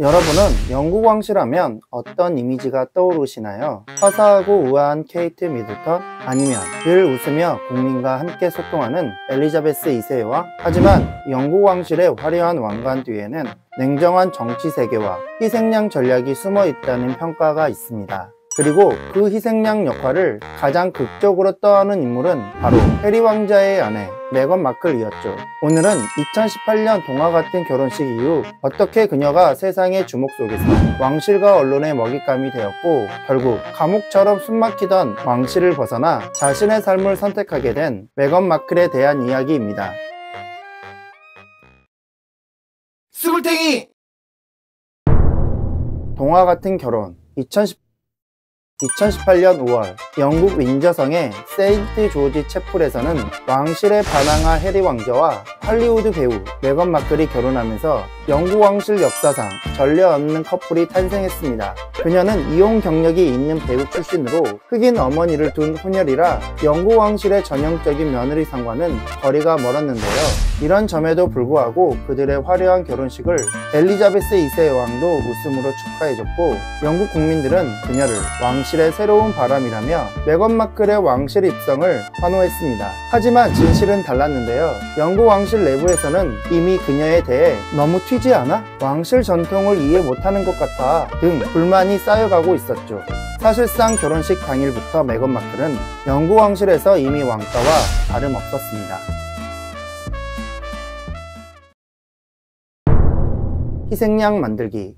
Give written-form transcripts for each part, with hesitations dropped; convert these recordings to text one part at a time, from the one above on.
여러분은 영국 왕실하면 어떤 이미지가 떠오르시나요? 화사하고 우아한 케이트 미들턴? 아니면 늘 웃으며 국민과 함께 소통하는 엘리자베스 2세와 하지만 영국 왕실의 화려한 왕관 뒤에는 냉정한 정치 세계와 희생양 전략이 숨어 있다는 평가가 있습니다. 그리고 그 희생양 역할을 가장 극적으로 떠안은 인물은 바로 해리 왕자의 아내 메건 마클이었죠. 오늘은 2018년 동화 같은 결혼식 이후 어떻게 그녀가 세상의 주목 속에서 왕실과 언론의 먹잇감이 되었고 결국 감옥처럼 숨막히던 왕실을 벗어나 자신의 삶을 선택하게 된 메건 마클에 대한 이야기입니다. 스굴탱이! 동화 같은 결혼 2018년 5월 영국 윈저성의 세인트 조지 채플에서는 왕실에 반항한 해리 왕자와 할리우드 배우 메건 마클이 결혼하면서 영국 왕실 역사상 전례 없는 커플이 탄생했습니다. 그녀는 이혼 경력이 있는 배우 출신으로 흑인 어머니를 둔 혼혈이라 영국 왕실의 전형적인 며느리상과는 거리가 멀었는데요. 이런 점에도 불구하고 그들의 화려한 결혼식을 엘리자베스 2세 여왕도 웃음으로 축하해줬고 영국 국민들은 그녀를 왕실의 새로운 바람이라며 메건 마클의 왕실 입성을 환호했습니다. 하지만 진실은 달랐는데요. 영국 왕실 내부에서는 이미 그녀에 대해 너무 튀지 않아? 왕실 전통을 이해 못하는 것 같아 등 불만이 쌓여가고 있었죠. 사실상 결혼식 당일부터 메건 마클은 영국 왕실에서 이미 왕따와 다름없었습니다. 희생양 만들기.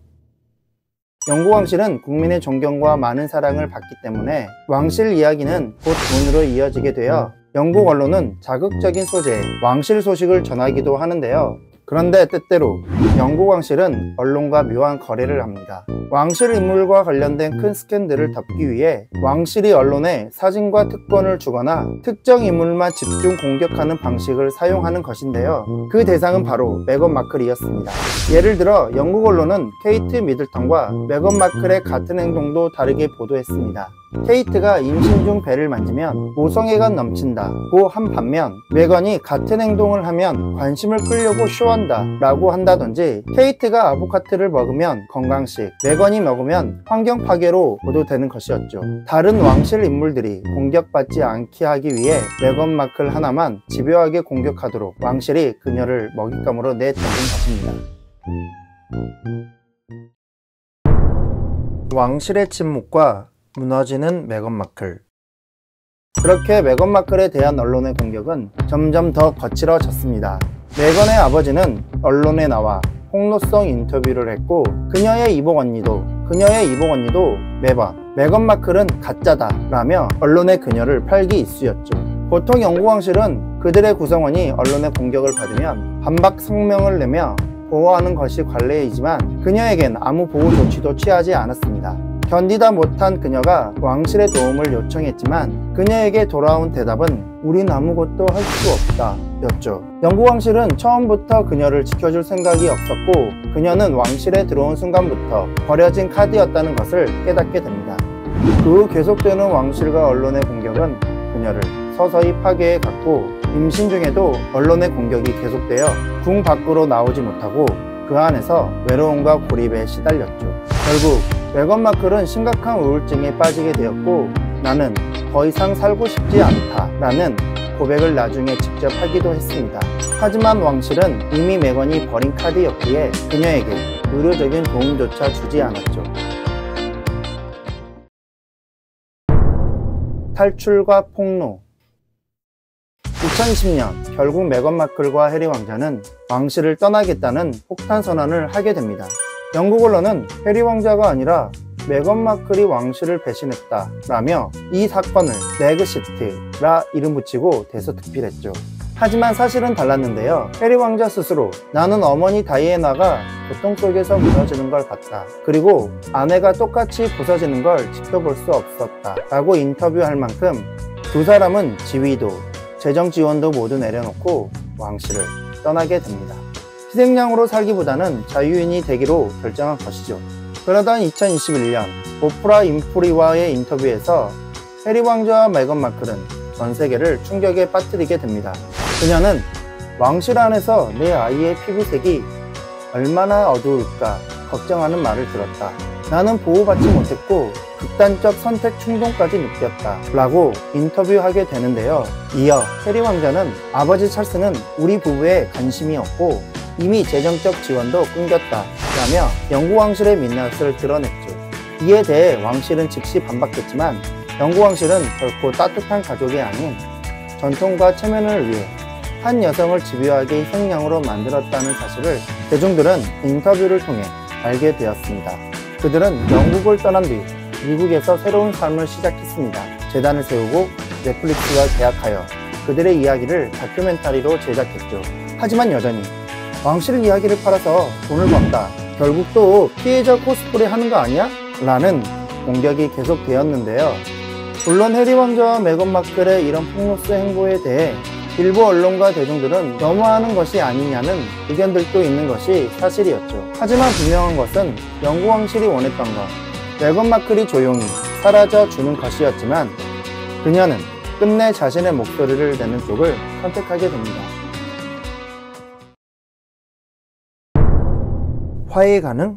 영국 왕실은 국민의 존경과 많은 사랑을 받기 때문에 왕실 이야기는 곧 돈으로 이어지게 되어 영국 언론은 자극적인 소재의 왕실 소식을 전하기도 하는데요. 그런데 때때로 영국 왕실은 언론과 묘한 거래를 합니다. 왕실 인물과 관련된 큰 스캔들을 덮기 위해 왕실이 언론에 사진과 특권을 주거나 특정 인물만 집중 공격하는 방식을 사용하는 것인데요. 그 대상은 바로 메건 마클이었습니다. 예를 들어 영국 언론은 케이트 미들턴과 메건 마클의 같은 행동도 다르게 보도했습니다. 케이트가 임신 중 배를 만지면 모성애가 넘친다고 한 반면 메건이 같은 행동을 하면 관심을 끌려고 쇼한다 라고 한다든지 케이트가 아보카트를 먹으면 건강식, 메건이 먹으면 환경 파괴로 보도되는 것이었죠. 다른 왕실 인물들이 공격받지 않게 하기 위해 메건 마클 하나만 집요하게 공격하도록 왕실이 그녀를 먹잇감으로 내던진 것입니다. 왕실의 침묵과 무너지는 메건 마클. 그렇게 메건 마클에 대한 언론의 공격은 점점 더 거칠어졌습니다. 메건의 아버지는 언론에 나와 폭로성 인터뷰를 했고 그녀의 이복 언니도 매번 메건 마클은 가짜다 라며 언론에 그녀를 팔기 일쑤였죠. 보통 영국 왕실은 그들의 구성원이 언론의 공격을 받으면 반박 성명을 내며 보호하는 것이 관례이지만 그녀에겐 아무 보호 조치도 취하지 않았습니다. 견디다 못한 그녀가 왕실의 도움을 요청했지만 그녀에게 돌아온 대답은 우린 아무것도 할 수 없다 였죠. 영국 왕실은 처음부터 그녀를 지켜줄 생각이 없었고 그녀는 왕실에 들어온 순간부터 버려진 카드였다는 것을 깨닫게 됩니다. 그 후 계속되는 왕실과 언론의 공격은 그녀를 서서히 파괴해 갔고 임신 중에도 언론의 공격이 계속되어 궁 밖으로 나오지 못하고 그 안에서 외로움과 고립에 시달렸죠. 결국 메건 마클은 심각한 우울증에 빠지게 되었고 나는 더 이상 살고 싶지 않다 라는 고백을 나중에 직접 하기도 했습니다. 하지만 왕실은 이미 메건이 버린 카드였기에 그녀에게 의료적인 도움조차 주지 않았죠. 탈출과 폭로. 2020년 결국 메건 마클과 해리 왕자는 왕실을 떠나겠다는 폭탄 선언을 하게 됩니다. 영국 언론은 해리 왕자가 아니라 메건 마클이 왕실을 배신했다 라며 이 사건을 렉시트라 이름 붙이고 대서특필했죠. 하지만 사실은 달랐는데요. 해리 왕자 스스로 나는 어머니 다이애나가 고통 속에서 무너지는 걸 봤다. 그리고 아내가 똑같이 부서지는 걸 지켜볼 수 없었다 라고 인터뷰할 만큼 두 사람은 지위도 재정 지원도 모두 내려놓고 왕실을 떠나게 됩니다. 희생양으로 살기보다는 자유인이 되기로 결정한 것이죠. 그러던 2021년 오프라 윈프리와의 인터뷰에서 해리 왕자와 메건 마클은 전 세계를 충격에 빠뜨리게 됩니다. 그녀는 왕실 안에서 내 아이의 피부색이 얼마나 어두울까 걱정하는 말을 들었다. 나는 보호받지 못했고 극단적 선택 충동까지 느꼈다 라고 인터뷰하게 되는데요. 이어 해리 왕자는 아버지 찰스는 우리 부부에 관심이 없고 이미 재정적 지원도 끊겼다 라며 영국 왕실의 민낯을 드러냈죠. 이에 대해 왕실은 즉시 반박했지만 영국 왕실은 결코 따뜻한 가족이 아닌 전통과 체면을 위해 한 여성을 집요하게 희생양으로 만들었다는 사실을 대중들은 인터뷰를 통해 알게 되었습니다. 그들은 영국을 떠난 뒤 미국에서 새로운 삶을 시작했습니다. 재단을 세우고 넷플릭스와 계약하여 그들의 이야기를 다큐멘터리로 제작했죠. 하지만 여전히 왕실 이야기를 팔아서 돈을 번다, 결국 또 피해자 코스프레 하는 거 아니야? 라는 공격이 계속되었는데요. 물론 해리 왕자와 메건 마클의 이런 폭로스 행보에 대해 일부 언론과 대중들은 너무하는 것이 아니냐는 의견들도 있는 것이 사실이었죠. 하지만 분명한 것은 영국 왕실이 원했던 것, 메건 마클이 조용히 사라져 주는 것이었지만 그녀는 끝내 자신의 목소리를 내는 쪽을 선택하게 됩니다. 화해 가능?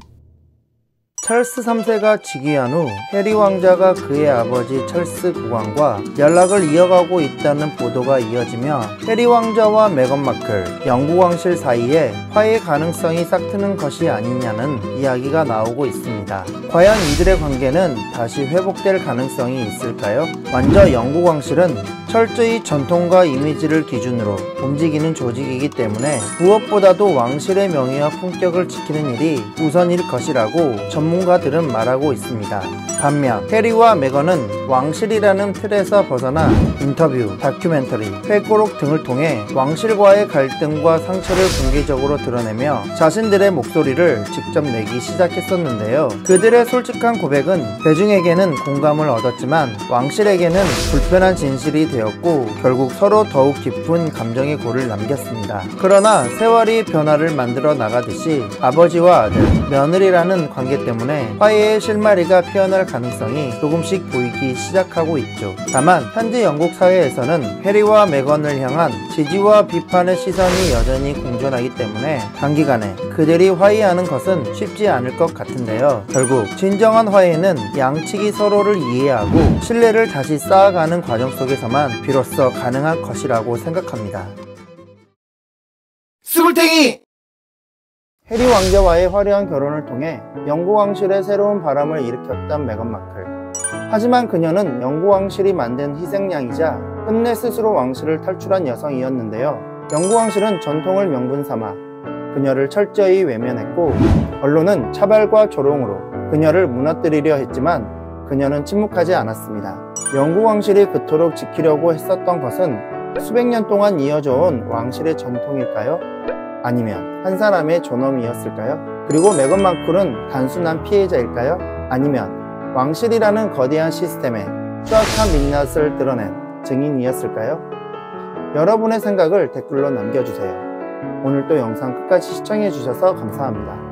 찰스 3세가 즉위한 후 해리 왕자가 그의 아버지 찰스 국왕과 연락을 이어가고 있다는 보도가 이어지며 해리 왕자와 메건 마클, 영국 왕실 사이에 화해 가능성이 싹트는 것이 아니냐는 이야기가 나오고 있습니다. 과연 이들의 관계는 다시 회복될 가능성이 있을까요? 먼저 영국 왕실은 철저히 전통과 이미지를 기준으로 움직이는 조직이기 때문에 무엇보다도 왕실의 명예와 품격을 지키는 일이 우선일 것이라고 전문가들은 말하고 있습니다. 반면 해리와 메건은 왕실이라는 틀에서 벗어나 인터뷰, 다큐멘터리, 회고록 등을 통해 왕실과의 갈등과 상처를 공개적으로 드러내며 자신들의 목소리를 직접 내기 시작했었는데요. 그들의 솔직한 고백은 대중에게는 공감을 얻었지만 왕실에게는 불편한 진실이 되었고 결국 서로 더욱 깊은 감정의 골을 남겼습니다. 그러나 세월이 변화를 만들어 나가듯이 아버지와 아들, 며느리라는 관계 때문에 화해의 실마리가 피어날 가능성이 조금씩 보이기 시작하고 있죠. 다만 현재 영국 사회에서는 해리와 메건을 향한 지지와 비판의 시선이 여전히 공존하기 때문에 단기간에 그들이 화해하는 것은 쉽지 않을 것 같은데요. 결국 진정한 화해는 양측이 서로를 이해하고 신뢰를 다시 쌓아가는 과정 속에서만 비로소 가능한 것이라고 생각합니다. 스물탱이! 해리 왕자와의 화려한 결혼을 통해 영국 왕실에 새로운 바람을 일으켰던 메건 마클. 하지만 그녀는 영국 왕실이 만든 희생양이자 끝내 스스로 왕실을 탈출한 여성이었는데요. 영국 왕실은 전통을 명분 삼아 그녀를 철저히 외면했고 언론은 차별과 조롱으로 그녀를 무너뜨리려 했지만 그녀는 침묵하지 않았습니다. 영국 왕실이 그토록 지키려고 했었던 것은 수백 년 동안 이어져 온 왕실의 전통일까요? 아니면 한 사람의 존엄이었을까요? 그리고 메건 마클은 단순한 피해자일까요? 아니면 왕실이라는 거대한 시스템의 추악한 민낯을 드러낸 증인이었을까요? 여러분의 생각을 댓글로 남겨주세요. 오늘도 영상 끝까지 시청해주셔서 감사합니다.